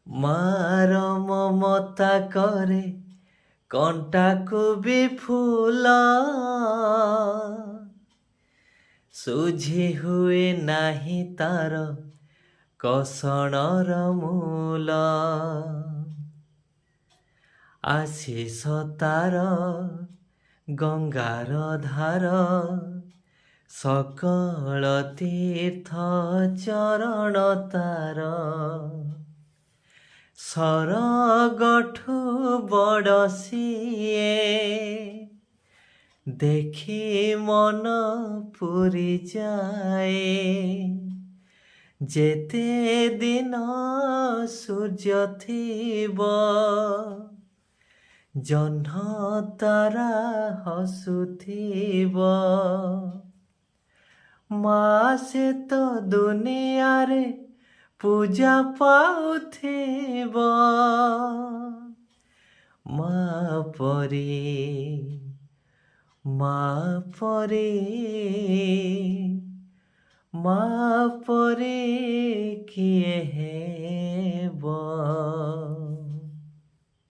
ମାର ମମତା କରେ କଣ୍ଟାକୁ ବି ଫୁଲ ସୁଝି ହୁଏ ନାହିଁ ତାର କଷଣର ମୂଲ ଆଶିଷ ତାର ଗଙ୍ଗାର ଧାର ସକଳ ତୀର୍ଥ ଚରଣ ତାର ସରଗଠୁ ବଡ଼ ସିଏ ଦେଖି ମନ ପୁରି ଯାଏ ଯେତେ ଦିନ ସୂର୍ଯ୍ୟ ଥିବ ଜହ୍ନ ତାରା ହସୁଥିବ ମାସେ ତ ଦୁନିଆରେ ପୂଜା ପାଉଥିବ ମା ପରି ମା ପରି ମା ପରି କିଏ ହେ